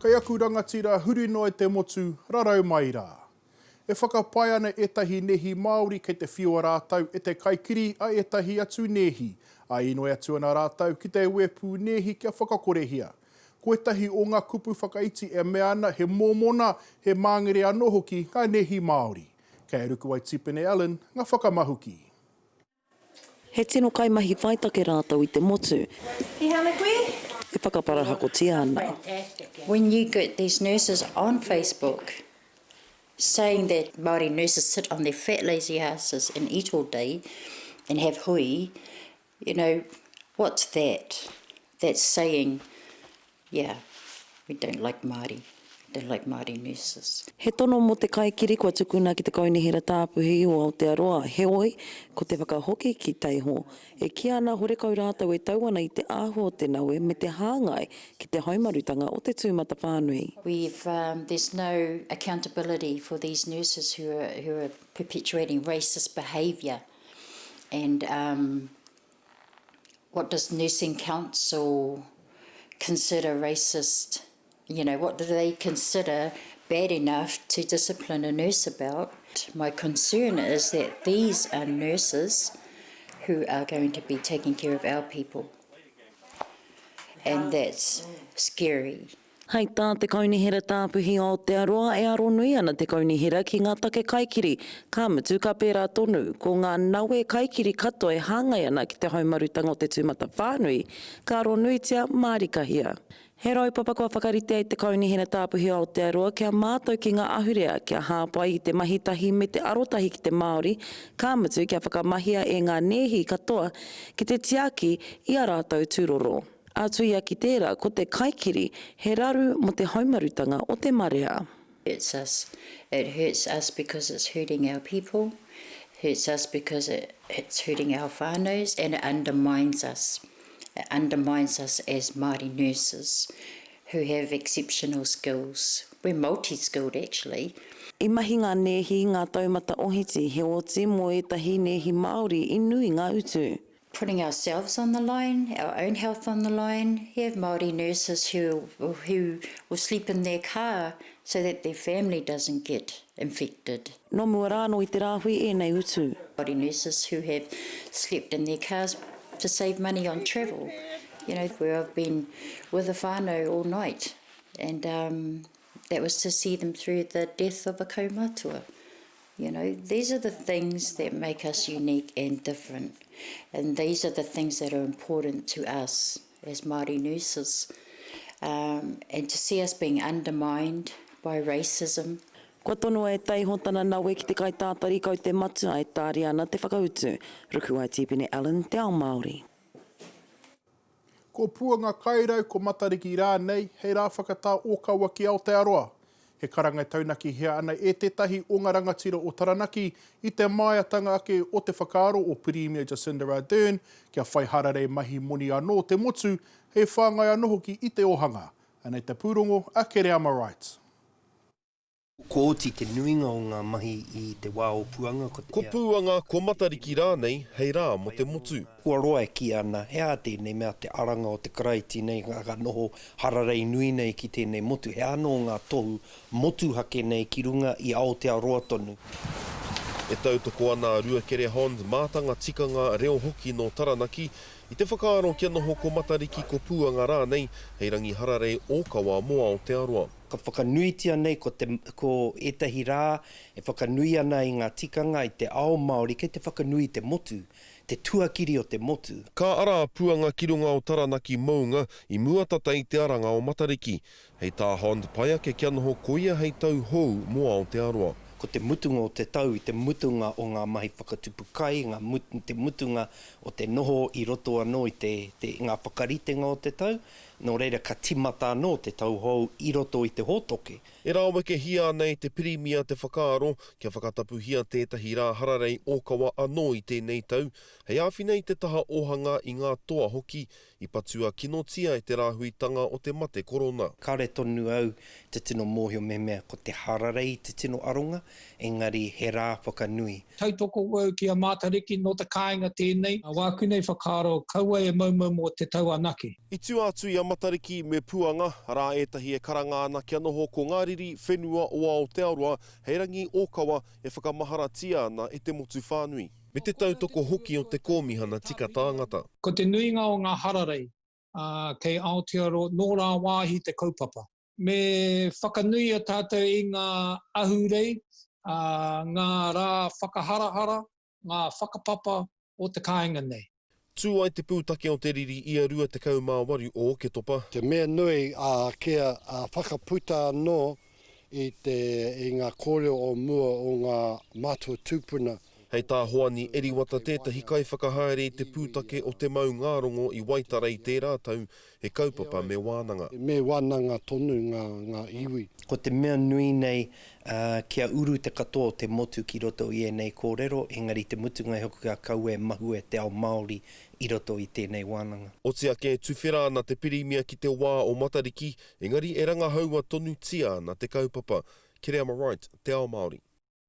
Kai aku rangatira huri noa te motu, rarau mai rā. E whakapai ana etahi nehi Māori kei te whiua rātau e te kaikiri a etahi atu nehi. A inoi atu ana rātau ki te uepu nehi kia whakakorehia. Ko etahi o ngā kupu whakaiti e mea ana he mōmona he māngere anō hoki ngā nehi Māori. Kei ruku ai Tipene Allen, ngā whakamahuki. He tino kaimahi whaitake rātau I te motu. He hana koe? E whakaparahako ana. When you get these nurses on Facebook saying that Māori nurses sit on their fat lazy asses and eat all day and have hui, you know, what's that? That's saying, yeah, we don't like Māori. Don't like Māori nurses. He tono mo te kaikiri kua tukuna ki te kaunihira tāpuhi o Aotearoa. He oi, ko te whakahoki ki teiho. E ki ana horekau rātau e tau ana I te āho o te naue me te hāngai ki te haumarutanga o te tūmata whānui. There's no accountability for these nurses who are perpetuating racist behaviour. And what does Nursing Council consider racist? You know, what do they consider bad enough to discipline a nurse about? My concern is that these are nurses who are going to be taking care of our people. And that's scary. Hei tā te kaunihira tāpuhi o Aotearoa e aro nui ana te kaunihira ki ngā take kaikiri. Ka mutu ka pērā tonu, ko ngā naue kaikiri katoa e hāngai ana ki te haumarutanga o te tūmata whānui, ka aro nui tia mārikahia. He raupapa kua whakarite ai te kaunihira tāpuhi o Aotearoa kia mātou ki ngā ahurea kia hāpai I te mahitahi me te arotahi ki te Māori, ka mutu kia whakamahia e ngā nehi katoa ki te tiaki I a rātou tūroro. Atu ia ki tērā, ko te kaikiri he raru mo te haumarutanga o te marea. It hurts us because it's hurting our people, hurts us because it's hurting our whānaus, and it undermines us. It undermines us as Māori nurses who have exceptional skills. We're multi-skilled actually. I mahi ngā nehi ngā taumata ohiti he oti mo etahi nehi Māori I nui ngā utu. Putting ourselves on the line, our own health on the line. You have Māori nurses who will sleep in their car so that their family doesn't get infected. No mua rāno I te rāhui e nei utu. Māori nurses who have slept in their cars to save money on travel. You know, where I've been with a whānau all night. And that was to see them through the death of a kaumatua. You know, these are the things that make us unique and different. And these are the things that are important to us as Māori nurses. And to see us being undermined by racism. Kua tono e teiho tana naue ki te kai tātari kau te matua e tāri ana te whakautu. Ruku ai Tipene Allen, te ao Māori. Ko puanga kairau ko matariki rānei, hei rā whakatā o kaua ki Aotearoa. He karangai taunaki hea ana e tētahi o ngā rangatira o Taranaki I te maiatanga ake o te whakaaro o Premier Jacinda Ardern kia whai harare mahi moni anō te motu he whāngai anō hoki I te ohanga. Anei te pūrongo, a Kere Ama Rights. Ko oti te nuinga o ngā mahi I te wā o puanga. Ko puanga ko matariki rānei, hei rā mo te motu. Kua roa e ki ana, hea tēnei mea te aranga o te karaiti nei, ngā noho hararei nui nei ki tēnei motu. Hea no ngā tohu motu hake nei ki runga I Aotearoa tonu. E tautoko ana Rua Kere Hond, mātanga tikanga reo hoki no Taranaki, I te whakaaro kia noho ko matariki ko puanga rānei, hei rangi hararei ōkawa mo Aotearoa. Ka whakanuitia nei ko etahi rā, e whakanui ana I ngā tikanga I te ao Māori, kei te whakanui te motu, te tuakiri o te motu. Ka ara puanga ki runga o Taranaki maunga I muatata I te aranga o matariki. Hei tā Hond pai ake kia noho ko ia hei tau hou mo Aotearoa. Ko te mutunga o te tau, I te mutunga o ngā mahi whakatupu kai, te mutunga o te noho I roto anō I ngā whakaritenga o te tau, no reira ka timata anō te tau hou I roto I te hotoke. E rāweke hia nei te pirimia te whakaaro, kia whakatapu hia tētahi rā hararei ōkawa anō I tēnei tau, hei āwhinei te taha ohanga I ngā toa hoki, I patua kinotia I te rāhuitanga o te mate korona. Kare tonu au te tino mōhio me mea ko te hararei te tino aronga, engari he rā whakanui. Tautoko wau ki a mātariki no te kāinga tēnei, a wākunei whakaaro kaua e maumau mo te tauanaki. I tū atu I a matariki me puanga, rā ētahi e karanga ana kia noho ko ngā riri whenua o Aotearoa, hei rangi ōkawa e whakamaharatia ana e te motu whānui. Me te tautoko hoki o te kōmihana tika tāngata. Ko te nuinga o ngā hararei, kei Aotearoa, nō rā wāhi te kaupapa. Me whakanui a tātou i ngā ahurei, ngā rā whakaharahara, ngā whakapapa o te kāinga nei. Tū ai te pūtake o te riri i a rua te kaumāwaru o ke topa. Te mea nui kia whakaputa anō i ngā kōrero o mua o ngā mātua tūpuna. Hei tā hoani eriwata tētahi kai whakahaere i te pūtake o te mau ngārongo i Waitarei tē rātau he kaupapa me wānanga. Me wānanga tonu ngā iwi. Ko te mea nui nei kia uru te katoa te motu ki roto i e nei kōrero, engari te mutunga e hoku kia kau e mahu e te ao Māori i roto i tēnei wānanga. O te ake tuwhera ana te pirimia ki te wā o Matariki, engari e ranga haua tonu tia ana te kaupapa. Kere am right, te ao Māori.